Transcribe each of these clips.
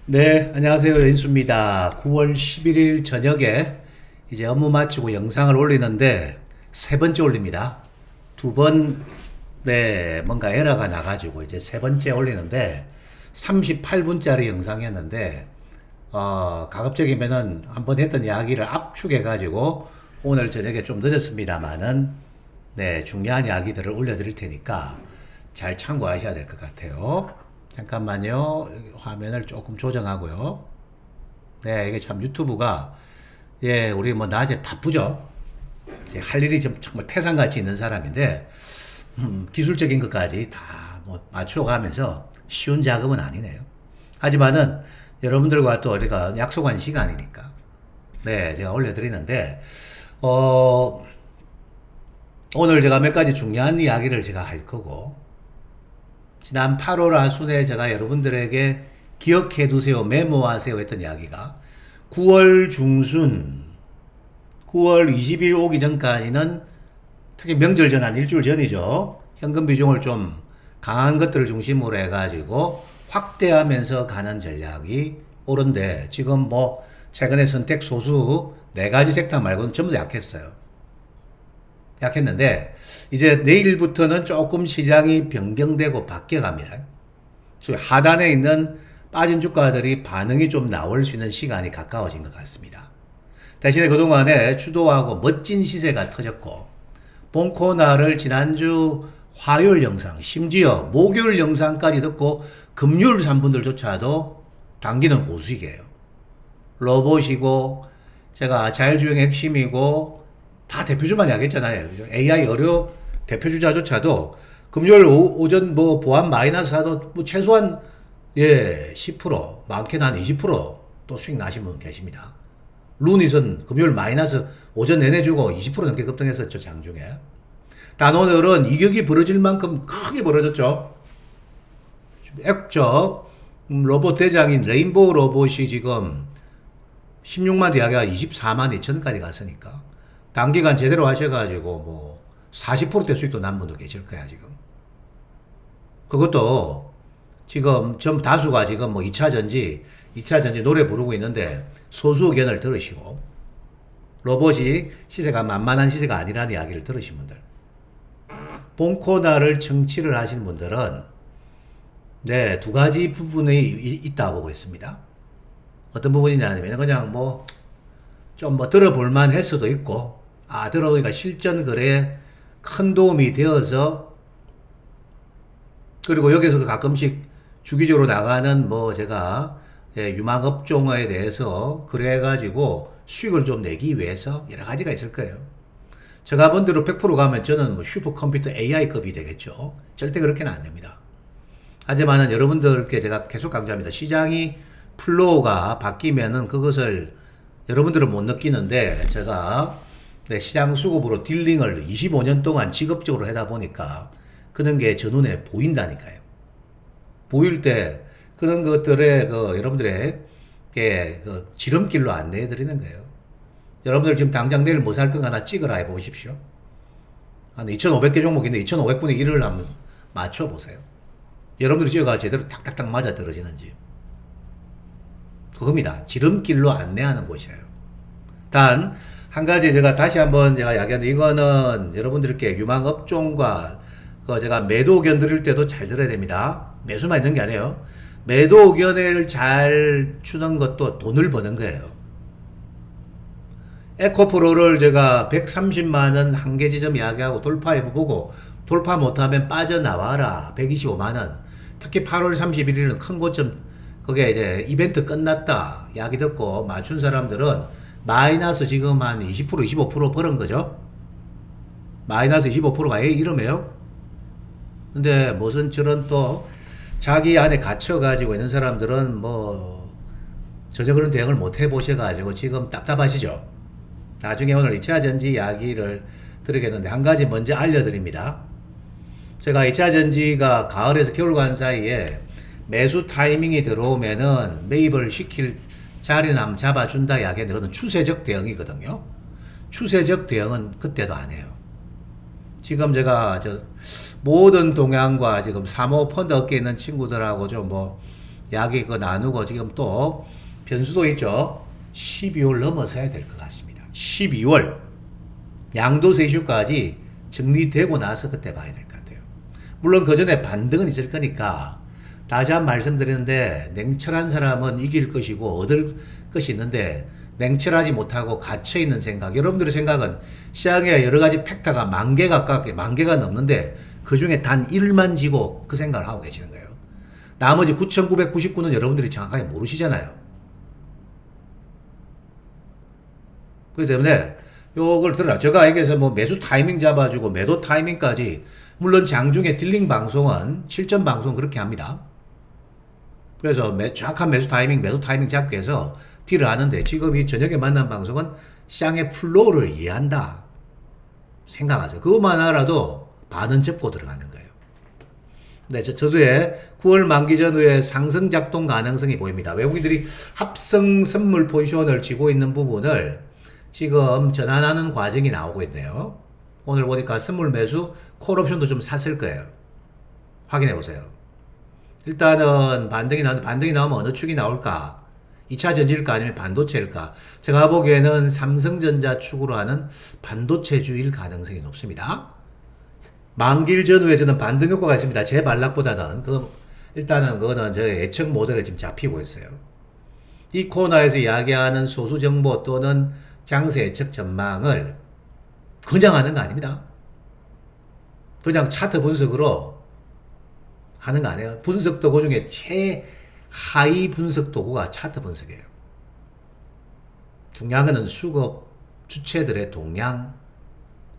네, 안녕하세요. 연수입니다. 9월 11일 저녁에 이제 업무 마치고 영상을 올리는데 세 번째 올립니다. 두 번, 네, 뭔가 에러가 나가지고 이제 세 번째 올리는데 38분짜리 영상이었는데, 가급적이면은 한번 했던 이야기를 압축해가지고 오늘 저녁에 좀 늦었습니다만은, 네, 중요한 이야기들을 올려드릴 테니까 잘 참고하셔야 될 것 같아요. 잠깐만요. 화면을 조금 조정하고요. 네, 이게 참 유튜브가, 예, 우리 뭐 낮에 바쁘죠? 할 일이 좀 정말 태산같이 있는 사람인데, 기술적인 것까지 다 뭐 맞춰가면서 쉬운 작업은 아니네요. 하지만은 여러분들과 또 우리가 약속한 시간이니까, 네, 제가 올려드리는데, 어, 오늘 제가 몇 가지 중요한 이야기를 제가 할 거고, 지난 8월 하순에 제가 여러분들에게 기억해 두세요, 메모하세요 했던 이야기가 9월 중순, 9월 20일 오기 전까지는 특히 명절 전 한 일주일 전이죠. 현금 비중을 좀 강한 것들을 중심으로 해가지고 확대하면서 가는 전략이 옳은데 지금 뭐 최근에 선택 소수 네 가지 섹터 말고는 전부 다 약했어요. 약했는데 이제 내일부터는 조금 시장이 변경되고 바뀌어갑니다. 하단에 있는 빠진 주가들이 반응이 좀 나올 수 있는 시간이 가까워진 것 같습니다. 대신에 그동안에 주도하고 멋진 시세가 터졌고 본코너를 지난주 화요일 영상 심지어 목요일 영상까지 듣고 금요일 산 분들조차도 당기는 고수익이에요. 로봇이고 제가 자율주행의 핵심이고 다 대표주만 이야기했잖아요. AI 의료 대표주자조차도 금요일 오전 뭐 보안 마이너스 사도 뭐 최소한 10% 많게는 한 20%또 수익 나신 분 계십니다. 루닛은 금요일 마이너스 오전 내내 주고 20% 넘게 급등했었죠, 장중에. 단오늘은 이격이 벌어질 만큼 크게 벌어졌죠. 액적 로봇 대장인 레인보우 로봇이 지금 16만 대하가 24만 2천까지 갔으니까 단기간 제대로 하셔가지고 뭐 40%대 수익도 난 분도 계실 거야 지금. 그것도 지금 전 다수가 지금 뭐 2차 전지 노래 부르고 있는데 소수 의견을 들으시고 로봇이 시세가 만만한 시세가 아니라는 이야기를 들으신 분들, 본코너를 청취를 하신 분들은 네, 두 가지 부분이 있다 보고 있습니다. 어떤 부분이냐면 그냥 뭐 좀 뭐 들어볼만 했어도 있고, 들어보니까 실전 거래에 큰 도움이 되어서, 그리고 여기서 가끔씩 주기적으로 나가는 뭐 제가 유망업종에 대해서 그래가지고 수익을 좀 내기 위해서 여러 가지가 있을 거예요. 제가 본 대로 100% 가면 저는 뭐 슈퍼컴퓨터 AI급이 되겠죠. 절대 그렇게는 안 됩니다. 하지만은 여러분들께 제가 계속 강조합니다. 시장이 플로우가 바뀌면은 그것을 여러분들은 못 느끼는데 제가 시장 수급으로 딜링을 25년 동안 직업적으로 하다 보니까 그런 게 저 눈에 보인다니까요. 보일 때 그런 것들에 여러분들의 그 지름길로 안내해 드리는 거예요. 여러분들 지금 당장 내일 뭐 살 거 하나 찍으라 해 보십시오. 한 2,500개 종목인데 2,500분의 1을 한번 맞춰 보세요. 여러분들이 찍어가 제대로 탁탁탁 맞아 떨어지는지. 그겁니다. 지름길로 안내하는 곳이에요. 단, 한 가지 제가 다시 한번 제가 이야기하는데, 이거는 여러분들께 유망업종과 제가 매도 의견 드릴 때도 잘 들어야 됩니다. 매수만 있는 게 아니에요. 매도 의견을 잘 주는 것도 돈을 버는 거예요. 에코프로를 제가 130만원 한계 지점 이야기하고 돌파해보고, 돌파 못하면 빠져나와라. 125만원. 특히 8월 31일은 큰 고점, 그게 이제 이벤트 끝났다 이야기 듣고 맞춘 사람들은 마이너스 지금 한 20% 25% 벌은 거죠. 마이너스 25%가 이러매요. 근데 무슨 저런 또 자기 안에 갇혀가지고 있는 사람들은 뭐 전혀 그런 대응을 못 해보셔가지고 지금 답답하시죠. 나중에 오늘 2차 전지 이야기를 드리겠는데 한 가지 먼저 알려드립니다. 제가 2차 전지가 가을에서 겨울 간 사이에 매수 타이밍이 들어오면은 매입을 시킬 자리는 한번 잡아준다 이야기했는데 그건 추세적 대응이거든요. 추세적 대응은 그때도 안 해요. 지금 제가 모든 동향과 지금 사모 펀드 업계에 있는 친구들하고 좀 뭐 이야기 그 나누고 지금 또 변수도 있죠. 12월 넘어서야 될 것 같습니다. 12월 양도세 이슈까지 정리되고 나서 그때 봐야 될 것 같아요. 물론 그 전에 반등은 있을 거니까 다시 한 번 말씀드리는데 냉철한 사람은 이길 것이고 얻을 것이 있는데 냉철하지 못하고 갇혀있는 생각, 여러분들의 생각은 시장에 여러 가지 팩터가 만 개 가깝게, 만 개가 넘는데 그 중에 단 1만 지고 그 생각을 하고 계시는 거예요. 나머지 9,999는 여러분들이 정확하게 모르시잖아요. 그렇기 때문에 요걸 들어라. 제가 여기서 뭐 매수 타이밍 잡아주고 매도 타이밍까지, 물론 장중에 딜링 방송은 실전 방송 그렇게 합니다. 그래서 정확한 매수 타이밍, 매도 타이밍 잡기 위해서 딜을 하는데, 지금 이 저녁에 만난 방송은 시장의 플로우를 이해한다 생각하세요. 그것만 알아도 반은 접고 들어가는 거예요. 네, 저주에 9월 만기 전후에 상승 작동 가능성이 보입니다. 외국인들이 합성 선물 포지션을 쥐고 있는 부분을 지금 전환하는 과정이 나오고 있네요. 오늘 보니까 선물 매수 콜옵션도 좀 샀을 거예요. 확인해 보세요. 일단은 반등이 나오면 어느 축이 나올까? 2차 전지일까 아니면 반도체일까? 제가 보기에는 삼성전자 축으로 하는 반도체주일 가능성이 높습니다. 만기일 전후에 저는 반등 효과가 있습니다. 제 반락보다는 일단은 그거는 저의 예측 모델에 지금 잡히고 있어요. 이 코너에서 이야기하는 소수 정보 또는 장세 예측 전망을 그냥 하는 거 아닙니다. 그냥 차트 분석으로 하는 거 아니에요. 분석도 그 중에 최하위 분석 도구가 차트 분석이에요. 중요한 거는 수급 주체들의 동향,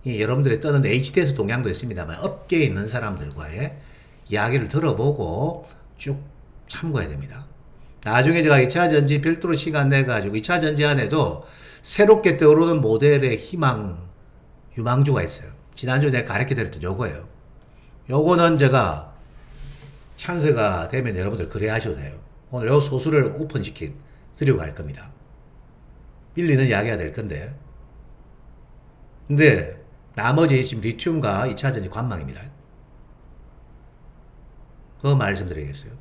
여러분들이 떠는 HDS 동향도 있습니다만 업계에 있는 사람들과의 이야기를 들어보고 쭉 참고해야 됩니다. 나중에 제가 2차 전지 별도로 시간 내가지고 2차 전지 안에도 새롭게 떠오르는 모델의 유망주가 있어요. 지난주에 내가 가르쳐 드렸던 요거예요. 요거는 제가 찬스가 되면 여러분들 그래 하셔도 돼요. 오늘 요 소수를 오픈시켜 드리고 갈 겁니다. 밀리는 이야기가 될 건데. 근데 나머지 지금 리튬과 2차 전지 관망입니다. 그거 말씀드리겠어요.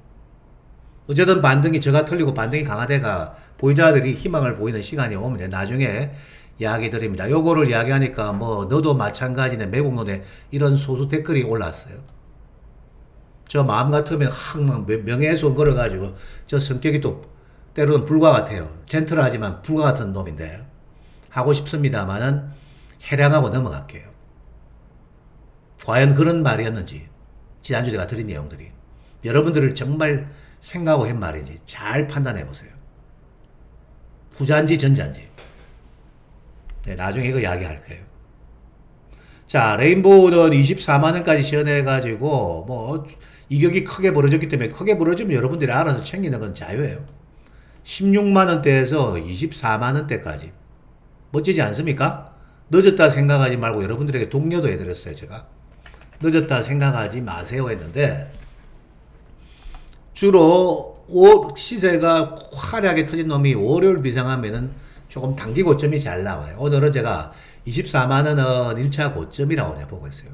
어쨌든 반등이 저가 틀리고 반등이 강화돼가 보유자들이 희망을 보이는 시간이 오면 나중에 이야기 드립니다. 요거를 이야기하니까 뭐 너도 마찬가지네 매국노네 이런 소수 댓글이 올랐어요. 저 마음 같으면 항상 명예훼손 걸어가지고 저 성격이 또 때로는 불과 같아요. 젠틀하지만 불과 같은 놈인데 하고 싶습니다만은 해량하고 넘어갈게요. 과연 그런 말이었는지 지난주 제가 드린 내용들이 여러분들을 정말 생각하고 한 말인지 잘 판단해 보세요. 후자인지 전자인지. 네, 나중에 이거 이야기할 거예요. 자, 레인보우는 24만원까지 시연해가지고 뭐 이격이 크게 벌어졌기 때문에 크게 벌어지면 여러분들이 알아서 챙기는 건 자유예요. 16만원대에서 24만원대까지 멋지지 않습니까? 늦었다 생각하지 말고 여러분들에게 독려도 해드렸어요. 제가 늦었다 생각하지 마세요 했는데 주로 시세가 화려하게 터진 놈이 월요일 비상하면은 조금 단기 고점이 잘 나와요. 오늘은 제가 24만원은 1차 고점이라고 내보고 있어요.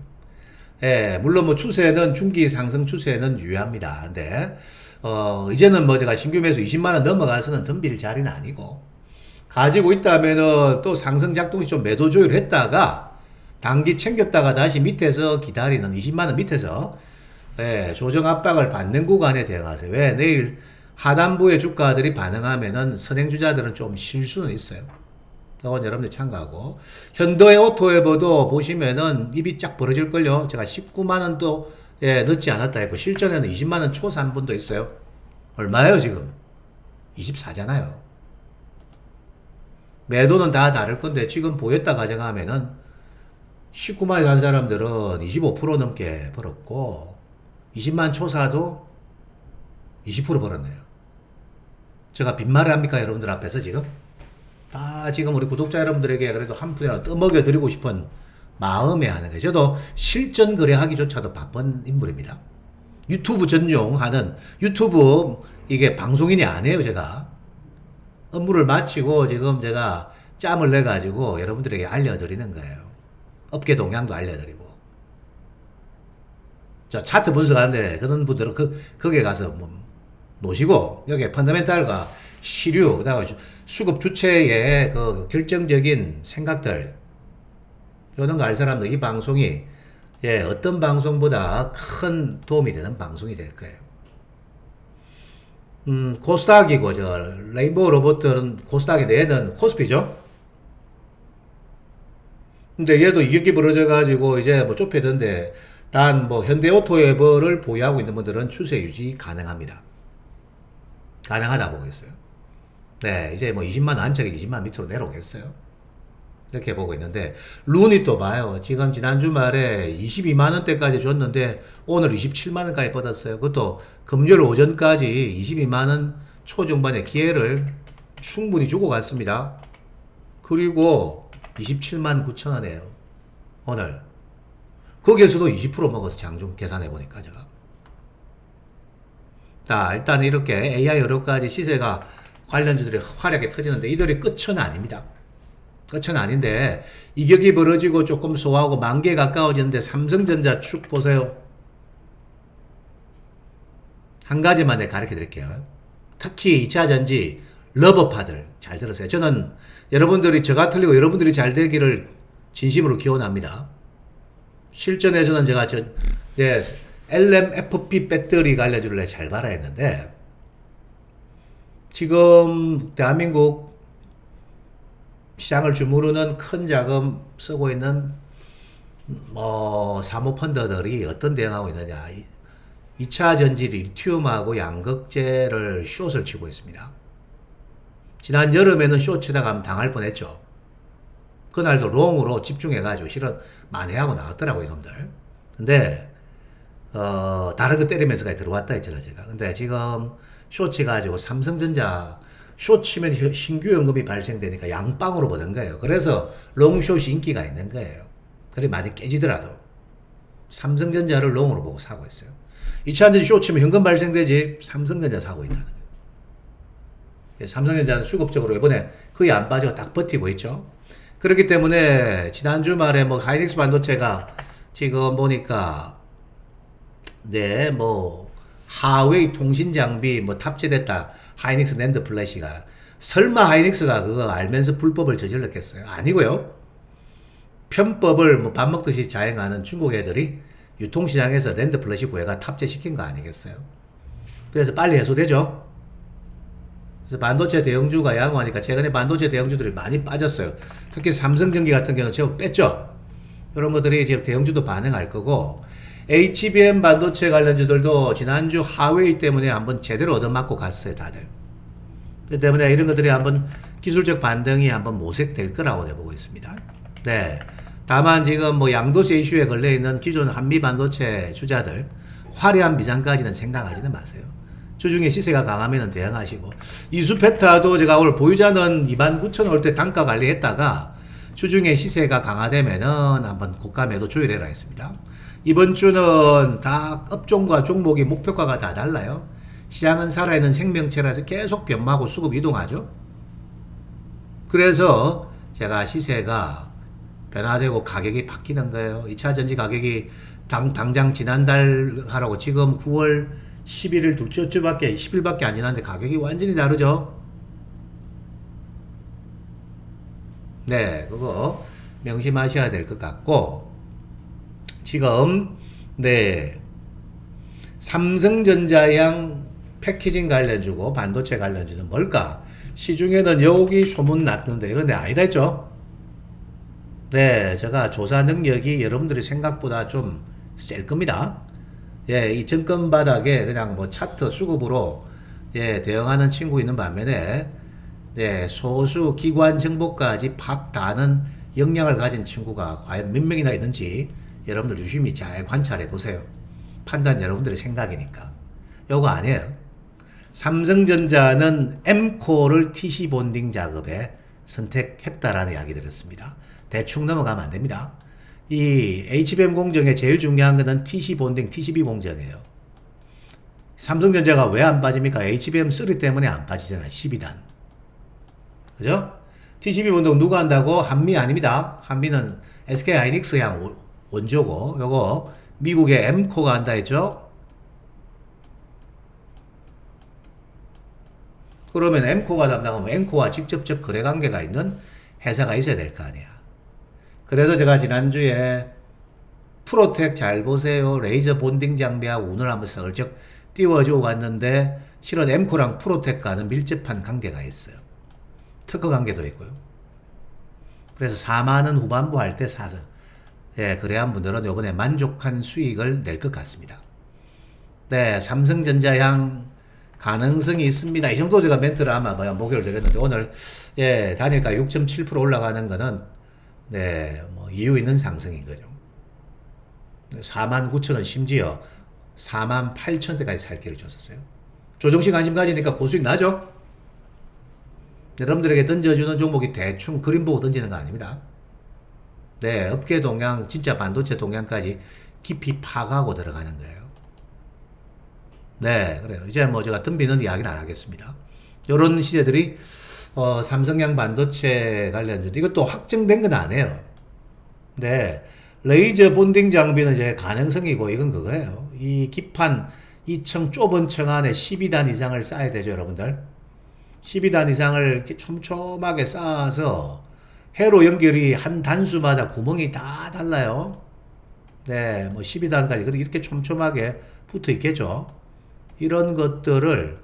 예, 물론 뭐 추세는 중기 상승 추세는 유효합니다. 근데 이제는 뭐 제가 신규 매수 20만원 넘어가서는 덤빌 자리는 아니고 가지고 있다면은 또 상승 작동이 좀 매도 조율 했다가 단기 챙겼다가 다시 밑에서 기다리는 20만원 밑에서 예, 조정 압박을 받는 구간에 들어가세요. 왜? 내일 하단부의 주가들이 반응하면은 선행주자들은 좀 쉴 수는 있어요. 이건 여러분들 참고하고. 현도의 오토웨버도 보시면은 입이 쫙 벌어질걸요. 제가 19만원도 예, 늦지 않았다 했고, 실전에는 20만원 초 3분도 있어요. 얼마예요, 지금? 24잖아요. 매도는 다 다를 건데, 지금 보였다 가정하면은 19만원 산 사람들은 25% 넘게 벌었고, 20만 초사도 20% 벌었네요. 제가 빈말을 합니까, 여러분들 앞에서 지금? 지금 우리 구독자 여러분들에게 그래도 한 푼이라도 떠먹여 드리고 싶은 마음에 하는 거예요. 저도 실전 거래하기조차도 바쁜 인물입니다. 유튜브 전용하는 유튜브 이게 방송인이 아니에요. 제가 업무를 마치고 지금 제가 짬을 내 가지고 여러분들에게 알려드리는 거예요. 업계 동향도 알려드리고. 자, 차트 분석하는데 그런 분들은 거기에 가서 뭐 놓으시고 여기에 펀더멘탈과 시류, 그다음에 수급 주체의 그 결정적인 생각들 이런 거 알 사람들 이 방송이 예, 어떤 방송보다 큰 도움이 되는 방송이 될 거예요. 코스닥이고 저 레인보우 로봇들은 코스닥인데 얘는 코스피죠. 근데 얘도 이격이 벌어져 가지고 이제 뭐 좁혀던데 단 뭐 현대오토웨버를 보유하고 있는 분들은 추세 유지 가능합니다. 가능하다 보겠어요. 네, 이제 뭐 20만 안착이 20만 밑으로 내려오겠어요. 이렇게 보고 있는데 룬이 또 봐요. 지금 지난 주말에 22만 원대까지 줬는데 오늘 27만 원까지 뻗었어요. 그것도 금요일 오전까지 22만 원 초중반의 기회를 충분히 주고 갔습니다. 그리고 27만 9천 원이에요. 오늘 거기에서도 20% 먹어서 장중 계산해 보니까 제가 자 일단 이렇게 AI 여러 가지 시세가 관련주들이 화려하게 터지는데 이들이 끝은 아닙니다. 끝은 아닌데 이격이 벌어지고 조금 소화하고 만개에 가까워지는데 삼성전자 축 보세요. 한 가지만 내가 가르쳐 드릴게요. 특히 2차전지 러버파들 잘 들으세요. 저는 여러분들이 저가 틀리고 여러분들이 잘 되기를 진심으로 기원합니다. 실전에서는 제가 LMFP 배터리 관련주를 잘 봐라 했는데 지금 대한민국 시장을 주무르는 큰 자금 쓰고 있는 뭐 사모펀더들이 어떤 대응하고 있느냐. 2차 전지 리튬하고 양극재를 숏을 치고 있습니다. 지난 여름에는 숏 치다가 당할 뻔했죠. 그날도 롱으로 집중해가지고 실은 만회하고 나왔더라고요, 이놈들. 근데 다른 거 때리면서까지 들어왔다 했잖아요, 제가. 근데 지금 숏 치가지고 삼성전자 숏 치면 신규 연금이 발생되니까 양빵으로 보는 거예요. 그래서 롱숏이 인기가 있는 거예요. 그래 많이 깨지더라도 삼성전자를 롱으로 보고 사고 있어요. 2차전지 숏 치면 현금 발생되지 삼성전자 사고 있다는 거예요. 삼성전자는 수급적으로 이번에 거의 안 빠지고 딱 버티고 있죠. 그렇기 때문에 지난 주말에 뭐 하이닉스 반도체가 지금 보니까 네 뭐 하웨이 통신 장비 뭐 탑재됐다. 하이닉스 낸드 플래시가 설마 하이닉스가 그거 알면서 불법을 저질렀겠어요? 아니고요. 편법을 뭐 밥 먹듯이 자행하는 중국 애들이 유통시장에서 낸드 플래시 구해가 탑재시킨 거 아니겠어요? 그래서 빨리 해소되죠. 그래서 반도체 대형주가 양호하니까 최근에 반도체 대형주들이 많이 빠졌어요. 특히 삼성전기 같은 경우는 제법 뺐죠. 이런 것들이 이제 대형주도 반응할 거고 HBM 반도체 관련주들도 지난주 하웨이 때문에 한번 제대로 얻어맞고 갔어요, 다들. 그 때문에 이런 것들이 한번 기술적 반등이 한번 모색될 거라고 내보고 있습니다. 네. 다만 지금 뭐 양도세 이슈에 걸려있는 기존 한미 반도체 주자들 화려한 미장까지는 생각하지는 마세요. 주중에 시세가 강하면 대응하시고 이수페타도 제가 오늘 보유자는 29,000원 올 때 단가 관리했다가 주중에 시세가 강화되면은 한번 고가 매도 조율해라 했습니다. 이번 주는 다 업종과 종목이 목표가가 다 달라요. 시장은 살아있는 생명체라서 계속 변마하고 수급 이동하죠. 그래서 제가 시세가 변화되고 가격이 바뀌는 거예요. 2차 전지 가격이 당장 지난달 하라고 지금 9월 11일 둘째 주밖에 10일밖에 안 지났는데 가격이 완전히 다르죠. 네, 그거 명심하셔야 될 것 같고 지금 네 삼성전자양 패키징 관련주고 반도체 관련주는 뭘까? 시중에는 여기 소문 났는데 이런 데 아니다 했죠? 네, 제가 조사 능력이 여러분들이 생각보다 좀 셀 겁니다. 예, 이 정권 바닥에 그냥 뭐 차트 수급으로 예, 대응하는 친구 있는 반면에 네, 소수 기관 정보까지 팍 다는 역량을 가진 친구가 과연 몇 명이나 있는지 여러분들 유심히 잘 관찰해 보세요. 판단 여러분들의 생각이니까. 요거 아니에요. 삼성전자는 M코어를 TC 본딩 작업에 선택했다라는 이야기 들었습니다. 대충 넘어가면 안 됩니다. 이 HBM 공정에 제일 중요한 것은 TC 본딩, TCB 공정이에요. 삼성전자가 왜 안 빠집니까? HBM3 때문에 안 빠지잖아요. 12단. 그죠? TCB 본딩 누가 한다고? 한미 아닙니다. 한미는 SK 하이닉스양 원조고, 요거 미국의 M코어가 한다 했죠? 그러면 엠코가 담당하면 엠코와 직접적 거래 관계가 있는 회사가 있어야 될 거 아니야. 그래서 제가 지난주에 프로텍 잘 보세요. 레이저 본딩 장비하고 운을 한번 슬쩍 띄워주고 갔는데 실은 엠코랑 프로텍과는 밀접한 관계가 있어요. 특허 관계도 있고요. 그래서 4만원 후반부 할 때 사서 예, 거래한 분들은 이번에 만족한 수익을 낼 것 같습니다. 네, 삼성전자향 가능성이 있습니다. 이 정도 제가 멘트를 아마 목요일 드렸는데 오늘 예, 단일가 6.7% 올라가는 거는 네, 뭐 이유 있는 상승인 거죠. 49,000원 심지어 48,000원대까지 살 기를 줬었어요. 조정식 관심 가지니까 고수익 나죠? 여러분들에게 던져주는 종목이 대충 그림 보고 던지는 거 아닙니다. 네, 업계 동향, 진짜 반도체 동향까지 깊이 파가고 들어가는 거예요. 네, 그래요. 이제 뭐 제가 덤비는 이야기는 안 하겠습니다. 요런 시세들이, 삼성양 반도체 관련주, 이것도 확정된 건 아니에요. 네, 레이저 본딩 장비는 이제 가능성이고, 이건 그거예요. 이 기판, 이 청, 좁은 청 안에 12단 이상을 쌓아야 되죠, 여러분들. 12단 이상을 이렇게 촘촘하게 쌓아서, 회로 연결이 한 단수마다 구멍이 다 달라요. 네, 뭐 12단까지 이렇게 촘촘하게 붙어 있겠죠. 이런 것들을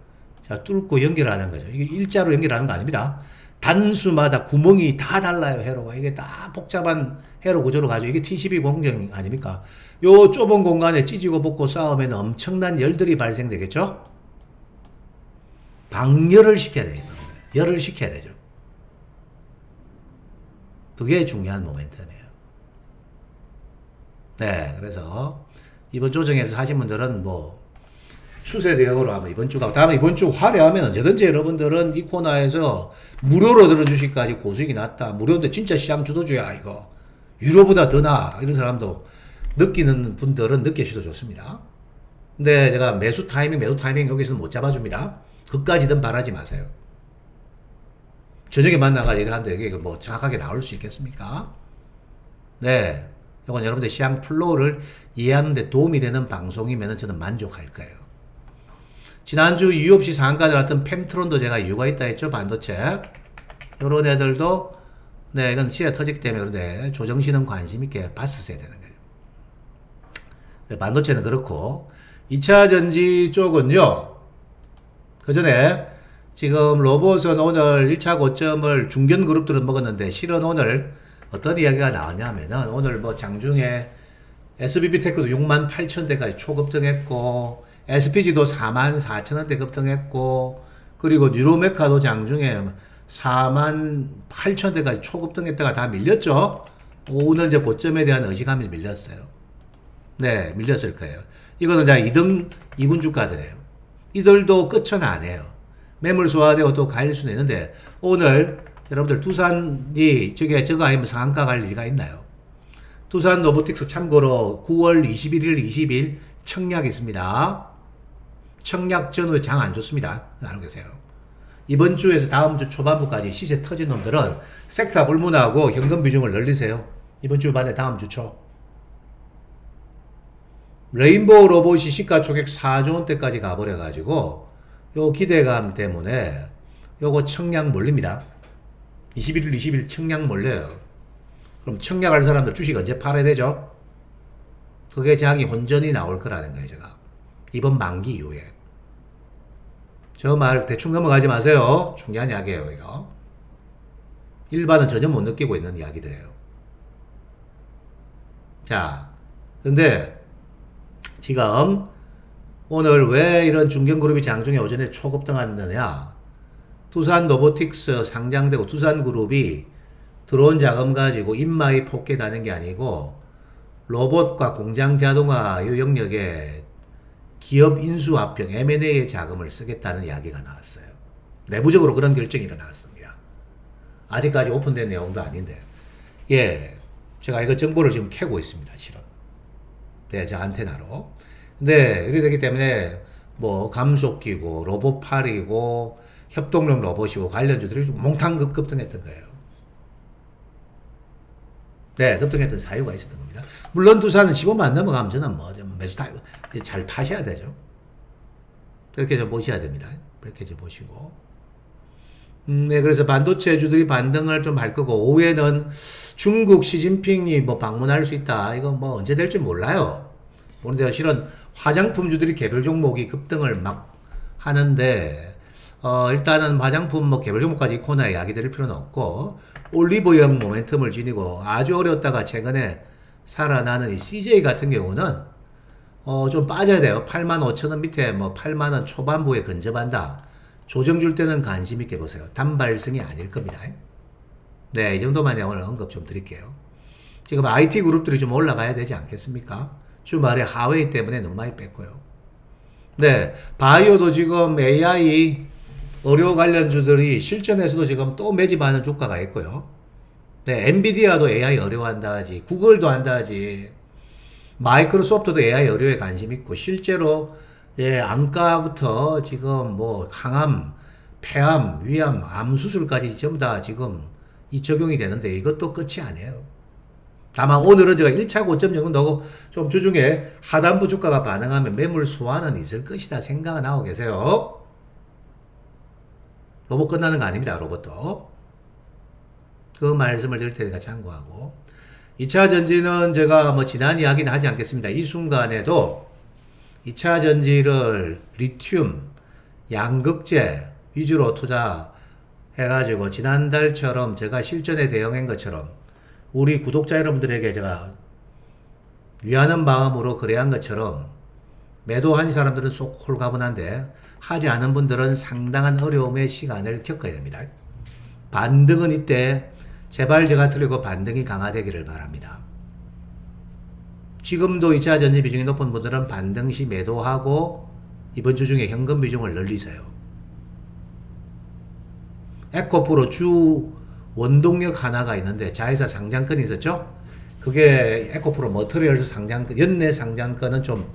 자, 뚫고 연결하는 거죠. 이게 일자로 연결하는 거 아닙니다. 단수마다 구멍이 다 달라요, 회로가. 이게 다 복잡한 회로 구조로 가죠. 이게 T12 공정 아닙니까? 요 좁은 공간에 찢고 벗고 싸우면 엄청난 열들이 발생되겠죠? 방열을 시켜야 돼요. 열을 시켜야 되죠. 그게 중요한 모멘트네요. 네, 그래서 이번 조정에서 하신 분들은 뭐 추세 대응으로 하면 이번 주가 다음에 이번 주 화려하면 언제든지 여러분들은 이 코너에서 무료로 들어주시기까지 고수익이 났다. 무료인데 진짜 시장 주도주야 이거. 유료보다 더 나아. 이런 사람도 느끼는 분들은 느끼셔도 좋습니다. 근데 제가 매수 타이밍 여기서는 못 잡아줍니다. 그까지든 바라지 마세요. 저녁에 만나가지고 하는데 이게 뭐 정확하게 나올 수 있겠습니까? 네. 이건 여러분들 시장 플로우를 이해하는 데 도움이 되는 방송이면 저는 만족할 거예요. 지난주 이유 없이 상한가 들어갔던 펜트론도 제가 이유가 있다 했죠, 반도체. 요런 애들도, 네, 이건 시야 터졌기 때문에 그런데 조정신은 관심 있게 봤었어야 되는 거예요. 반도체는 그렇고, 2차 전지 쪽은요, 그 전에 지금 로봇은 오늘 1차 고점을 중견 그룹들은 먹었는데 실은 오늘 어떤 이야기가 나왔냐면은 오늘 뭐 장중에 SBB 테크도 68,000대까지 초급등했고 SPG도 44,000원대 급등했고 그리고 뉴로메카도 장중에 48,000원대까지 초급등했다가 다 밀렸죠. 오늘 이제 고점에 대한 의식감이 밀렸어요. 네, 밀렸을 거예요. 이거는 자 2등 2군 주가들이에요. 이들도 끝은 아니에요. 매물 소화되고 또 갈 수는 있는데 오늘 여러분들 두산이 저거 아니면 상한가 갈 리가 있나요? 두산 로보틱스 참고로 9월 21일 20일 청약 있습니다. 청약 전후 장 안 좋습니다. 알고 계세요. 이번 주에서 다음 주 초반부까지 시세 터진 놈들은 섹터 불문하고 현금 비중을 늘리세요. 이번 주 반에 다음 주 초. 레인보우 로봇이 시가총액 4조 원대까지 가버려가지고 요 기대감 때문에 요거 청약 몰립니다. 21일, 20일 청약 몰려요. 그럼 청약할 사람들 주식 언제 팔아야 되죠? 그게 장이 혼전이 나올 거라는 거예요, 제가. 이번 만기 이후에. 저 말 대충 넘어가지 마세요. 중요한 이야기예요, 이거. 일반은 전혀 못 느끼고 있는 이야기들이에요. 자, 근데 지금 오늘 왜 이런 중견그룹이 장중에 오전에 초급등하느냐? 두산 로보틱스 상장되고 두산그룹이 들어온 자금 가지고 인마이 폭격하는 게 아니고 로봇과 공장 자동화 이 영역에 기업 인수 합병 M&A의 자금을 쓰겠다는 이야기가 나왔어요. 내부적으로 그런 결정이 일어났습니다. 아직까지 오픈된 내용도 아닌데 예, 제가 이거 정보를 지금 캐고 있습니다. 실은. 네, 제 안테나로. 근데 이렇게 되기 때문에 뭐 감속기고 로봇팔이고 협동용 로봇이고 관련주들이 몽탕 급등했던 거예요. 네, 급등했던 사유가 있었던 겁니다. 물론 두산은 15만 넘어가면 저는 뭐 매수 잘 타셔야 되죠. 그렇게 좀 보셔야 됩니다. 그렇게 좀 보시고. 네, 그래서 반도체주들이 반등을 좀 할 거고, 오후에는 중국 시진핑이 뭐 방문할 수 있다. 이거 뭐 언제 될지 몰라요. 그런데 실은 화장품주들이 개별 종목이 급등을 막 하는데, 일단은 화장품 뭐 개별 종목까지 이 코너에 이야기 드릴 필요는 없고, 올리브영 모멘텀을 지니고 아주 어려웠다가 최근에 살아나는 이 CJ 같은 경우는, 좀 빠져야 돼요. 85,000원 밑에 뭐 8만원 초반부에 근접한다. 조정 줄 때는 관심 있게 보세요. 단발성이 아닐 겁니다. 네, 이 정도만 오늘 언급 좀 드릴게요. 지금 IT 그룹들이 좀 올라가야 되지 않겠습니까? 주말에 하웨이 때문에 너무 많이 뺐고요. 네, 바이오도 지금 AI 의료 관련주들이 실전에서도 지금 또 매집하는 주가가 있고요. 네, 엔비디아도 AI 어려워한다 하지, 구글도 한다 하지, 마이크로소프트도 AI 의료에 관심 있고, 실제로 예, 안과부터 지금 뭐 항암, 폐암, 위암, 암 수술까지 전부 다 지금 이 적용이 되는데 이것도 끝이 아니에요. 다만 오늘은 제가 1차 고점 정도 넣고 좀 주중에 하단부 주가가 반응하면 매물 소화는 있을 것이다 생각은 하고 계세요. 로봇 끝나는 거 아닙니다. 로봇도. 그 말씀을 드릴 테니까 참고하고. 2차 전지는 제가 뭐 지난 이야기는 하지 않겠습니다. 이 순간에도 2차 전지를 리튬, 양극재 위주로 투자해가지고 지난달처럼 제가 실전에 대응한 것처럼 우리 구독자 여러분들에게 제가 위하는 마음으로 거래한 것처럼 매도한 사람들은 쏙 홀가분한데 하지 않은 분들은 상당한 어려움의 시간을 겪어야 됩니다. 반등은 이때 제발 제가 틀리고 반등이 강화되기를 바랍니다. 지금도 2차 전지 비중이 높은 분들은 반등 시 매도하고 이번 주 중에 현금 비중을 늘리세요. 에코프로 주 원동력 하나가 있는데 자회사 상장권이 있었죠? 그게 에코프로 머터리얼스 상장권, 연내 상장권은 좀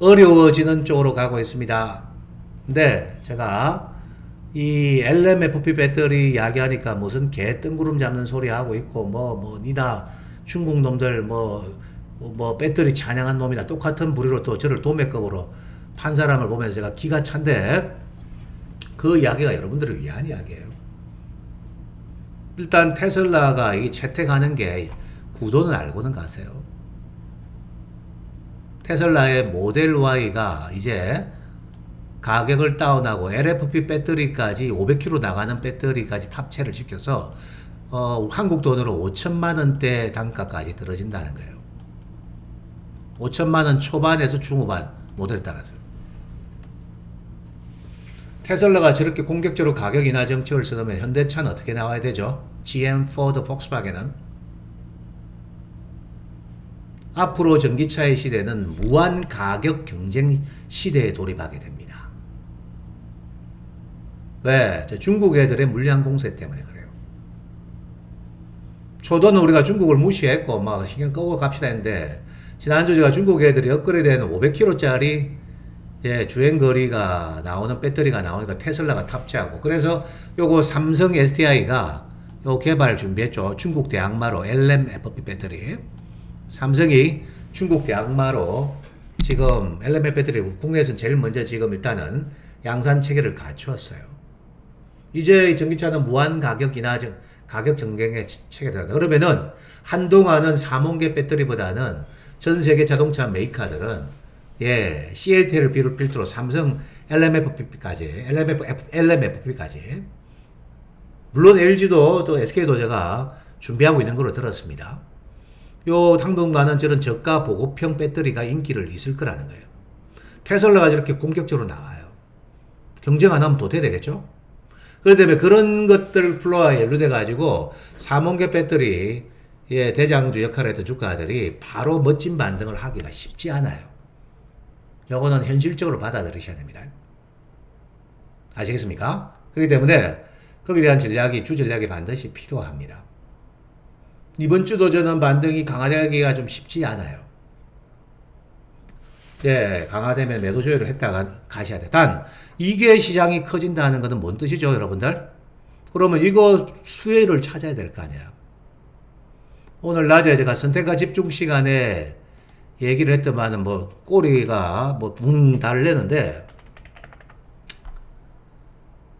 어려워지는 쪽으로 가고 있습니다. 근데 제가 이 LMFP 배터리 이야기하니까 무슨 개 뜬구름 잡는 소리 하고 있고 니나 중국 놈들 뭐 배터리 찬양한 놈이나 똑같은 부류로 또 저를 도매급으로 판 사람을 보면서 제가 기가 찬데 그 이야기가 여러분들을 위한 이야기예요. 일단 테슬라가 이 채택하는 게 구도는 알고는 가세요. 테슬라의 모델 Y가 이제 가격을 다운하고 LFP 배터리까지 500km 나가는 배터리까지 탑재를 시켜서 한국 돈으로 5천만 원대 단가까지 떨어진다는 거예요. 5천만 원 초반에서 중후반 모델에 따라서. 테슬라가 저렇게 공격적으로 가격 인하 정책을 쓰면 현대차는 어떻게 나와야 되죠? GM, 포드, 폭스바겐은 앞으로 전기차의 시대는 무한 가격 경쟁 시대에 돌입하게 됩니다. 왜? 중국 애들의 물량 공세 때문에 그래요. 초도는 우리가 중국을 무시했고 막 신경 끄고 갑시다 했는데 지난주 제가 중국 애들이 업그레이드된 500km짜리 주행거리가 나오는 배터리가 나오니까 테슬라가 탑재하고 그래서 요거 삼성 SDI가 요 개발 준비했죠. 중국 대항마로 LMFP 배터리. 삼성이 중국 대항마로 지금 LMFP 배터리 국내에서는 제일 먼저 지금 일단은 양산 체계를 갖추었어요. 이제 전기차는 무한 가격 인하 가격 정경의 체계다. 그러면은 한동안은 삼원계 배터리보다는 전 세계 자동차 메이커들은 CATL을 필두로 삼성 LMFP까지 물론 LG도 또 SK도 제가 준비하고 있는 걸로 들었습니다. 요 당분간은 저런 저가 보급형 배터리가 인기를 있을 거라는 거예요. 테슬라가 저렇게 공격적으로 나와요. 경쟁 안 하면 도태되겠죠? 그렇기 때문에 그런 것들 플로어에 연루돼 가지고 삼원계 배터리 대장주 역할을 했던 주가들이 바로 멋진 반등을 하기가 쉽지 않아요. 요거는 현실적으로 받아들이셔야 됩니다. 아시겠습니까? 그렇기 때문에 거기에 대한 주 전략이 반드시 필요합니다. 이번 주도 저는 반등이 강화되기가 좀 쉽지 않아요. 강화되면 매도 조율을 했다가 가셔야 돼. 단 이게 시장이 커진다는 것은 뭔 뜻이죠, 여러분들? 그러면 이거 수혜를 찾아야 될 거 아니야. 오늘 낮에 제가 선택과 집중 시간에 얘기를 했더만은 꼬리가 붕 달래는데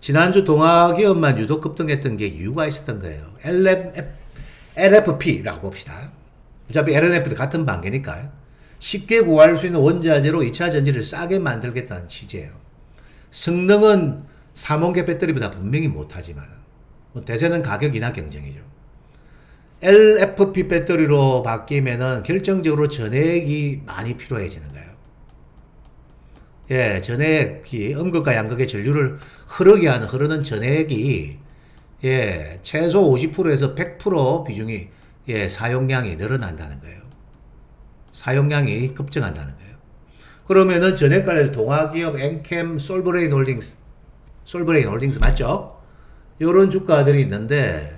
지난주 동아기업만 유독 급등했던 게 이유가 있었던 거예요. LFP라고 봅시다. 어차피 LNF도 같은 반계니까요. 쉽게 구할 수 있는 원자재로 2차 전지를 싸게 만들겠다는 취지예요. 성능은 삼원계 배터리보다 분명히 못하지만 대세는 가격이나 경쟁이죠. LFP 배터리로 바뀌면은 결정적으로 전해액이 많이 필요해지는 거예요. 예, 전해액이 음극과 양극의 전류를 흐르는 전해액이 예, 최소 50%에서 100% 비중이 예, 사용량이 늘어난다는 거예요. 사용량이 급증한다는 거예요. 그러면은 전액 관련 동아기업, 엔캠, 솔브레인 홀딩스 맞죠? 요런 주가들이 있는데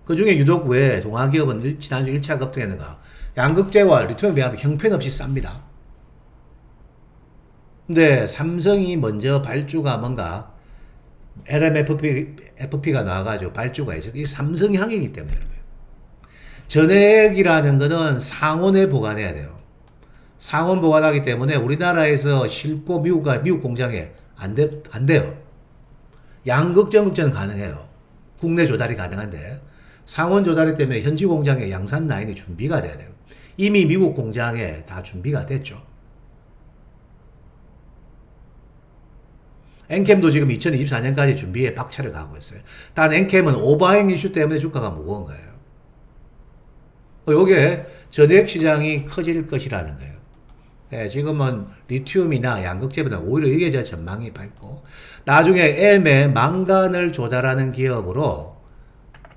그 중에 유독 왜 동아기업은 지난주 1차 급등했는가? 양극재와 리튬에 비하면 형편없이 쌉니다. 근데 삼성이 먼저 발주가 뭔가 LMFP가 나와가지고 발주가 있어요. 이 삼성향이기 때문에 그런 거예요. 전액이라는 거는 상온에 보관해야 돼요. 상온 보관하기 때문에 우리나라에서 싣고 미국 공장에 안 돼요. 양극, 전극재는 가능해요. 국내 조달이 가능한데 상온 조달이 때문에 현지 공장에 양산 라인이 준비가 돼야 돼요. 이미 미국 공장에 다 준비가 됐죠. 엔캠도 지금 2024년까지 준비에 박차를 가하고 있어요. 단 엔캠은 오버행 이슈 때문에 주가가 무거운 거예요. 요게 전액 시장이 커질 것이라는 거예요. 네, 지금은 리튬이나 양극재보다 오히려 이게 저 전망이 밝고 나중에 M에 망간을 조달하는 기업으로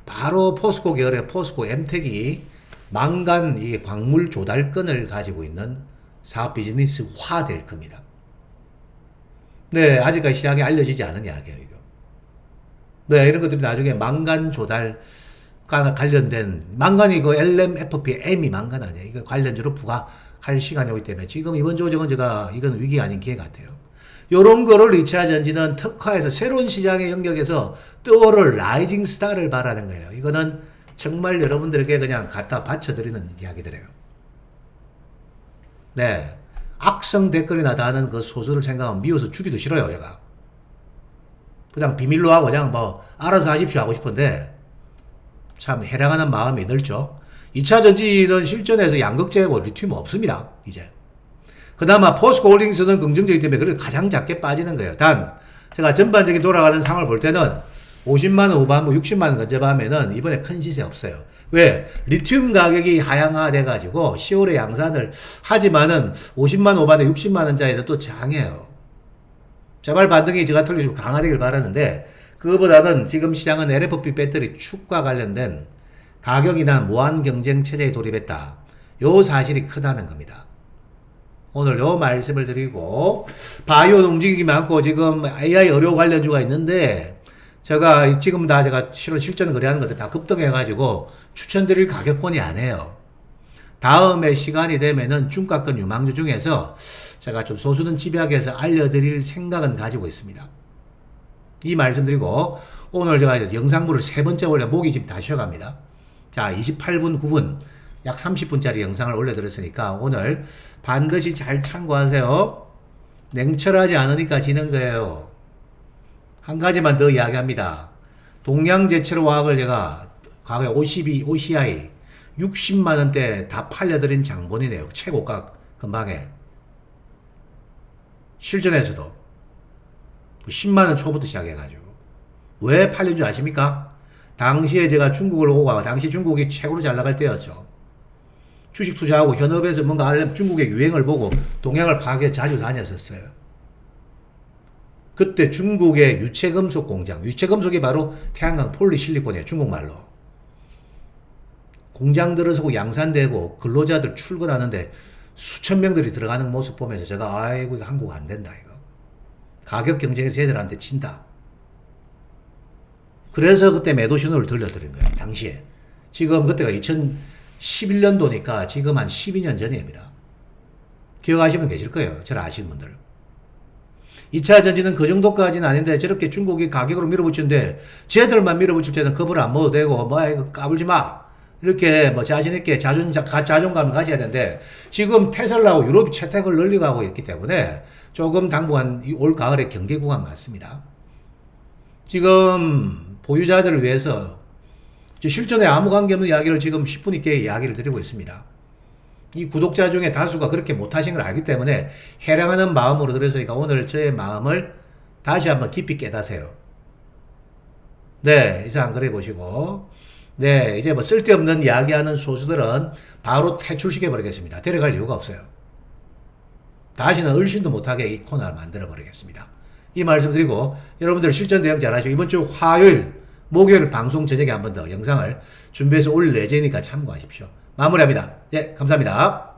바로 포스코 계열의 포스코 엠텍이 망간 이 광물 조달권을 가지고 있는 사업 비즈니스화 될 겁니다. 네, 아직까지 시장에 알려지지 않은 이야기예요, 이거. 네, 이런 것들이 나중에 망간 조달과 관련된, 망간이 그 LMFP, M이 망간 아니에요. 이거 관련주로 부각할 시간이 오기 때문에 지금 이번 조정은 이건 위기 아닌 기회 같아요. 요런 거를 2차 전지는 특화해서 새로운 시장의 영역에서 떠오를 라이징 스타를 바라는 거예요. 이거는 정말 여러분들에게 그냥 갖다 바쳐드리는 이야기들이에요. 네. 악성 댓글이나 다는 그 소설을 생각하면 미워서 죽이도 싫어요, 제가. 그냥 비밀로 하고 그냥 뭐 알아서 하십시오 하고 싶은데 참 해량하는 마음이 넓죠. 2차 전지는 실전에서 양극재고 리튬 없습니다, 이제. 그나마 포스코 홀딩스는 긍정적이기 때문에 그래도 가장 작게 빠지는 거예요. 단 제가 전반적인 돌아가는 상황을 볼 때는 50만원 후반부 60만원 근접하면은 이번에 큰 시세 없어요. 왜? 리튬 가격이 하향화돼 가지고 10월에 양산을 하지만은 50만 5만원 60만원짜리는 또 장해요. 제발 반등이 저 같은 경우 강화되길 바라는데 그거보다는 지금 시장은 LFP 배터리 축과 관련된 가격이나 무한 경쟁 체제에 돌입했다. 요 사실이 크다는 겁니다. 오늘 요 말씀을 드리고 바이오 움직임이 많고 지금 AI 의료 관련주가 있는데 제가 지금 다 제가 실전 거래하는 것들 다 급등해가지고 추천드릴 가격권이 아니에요. 다음에 시간이 되면은 중가권 유망주 중에서 제가 좀 소수는 집약해서 알려드릴 생각은 가지고 있습니다. 이 말씀드리고 오늘 제가 영상물을 3번째 올려 목이 지금 다 쉬어갑니다. 자, 28분 9분 약 30분짜리 영상을 올려드렸으니까 오늘 반드시 잘 참고하세요. 냉철하지 않으니까 지는 거예요. 한 가지만 더 이야기합니다. 동양제철화학을 제가 과거에 OCI 60만원대 다 팔려드린 장본이네요. 최고가 근방에. 실전에서도 10만원 초부터 시작해가지고. 왜 팔린 줄 아십니까? 당시에 제가 중국을 오고 당시 중국이 최고로 잘 나갈 때였죠. 주식 투자하고 현업에서 뭔가 알려면 중국의 유행을 보고 동양을 파악해 자주 다녔었어요. 그때 중국의 유체금속 공장, 유체금속이 바로 태양광 폴리실리콘이에요. 중국말로. 공장 들어서고 양산되고 근로자들 출근하는데 수천 명들이 들어가는 모습 보면서 제가 아이고 이거 한국 안 된다 이거. 가격 경쟁에서 얘들한테 친다. 그래서 그때 매도 신호를 들려드린 거예요. 당시에. 지금 그때가 2011년도니까 지금 한 12년 전입니다. 기억하시면 계실 거예요. 저를 아시는 분들. 2차 전지는 그 정도까지는 아닌데 저렇게 중국이 가격으로 밀어붙이는데 쟤들만 밀어붙일 때는 겁을 안 먹어도 되고 뭐 이거 까불지 마. 이렇게 뭐 자신있게 자존감을 가져야 되는데 지금 테슬라하고 유럽이 채택을 늘려가고 있기 때문에 조금 당분간 올 가을에 경계 구간 맞습니다. 지금 보유자들을 위해서 실전에 아무 관계없는 이야기를 지금 10분 있게 이야기를 드리고 있습니다. 이 구독자 중에 다수가 그렇게 못하신 걸 알기 때문에 해량하는 마음으로 들어서니까 오늘 저의 마음을 다시 한번 깊이 깨닫으세요. 네, 이상 그래 보시고, 네, 이제 뭐 쓸데없는 이야기하는 소수들은 바로 퇴출시켜 버리겠습니다. 데려갈 이유가 없어요. 다시는 을신도 못하게 이 코너를 만들어 버리겠습니다. 이 말씀 드리고 여러분들 실전 대응 잘하시고 이번 주 화요일, 목요일 방송 저녁에 한 번 더 영상을 준비해서 올릴 예정이니까 참고하십시오. 마무리합니다. 예, 감사합니다.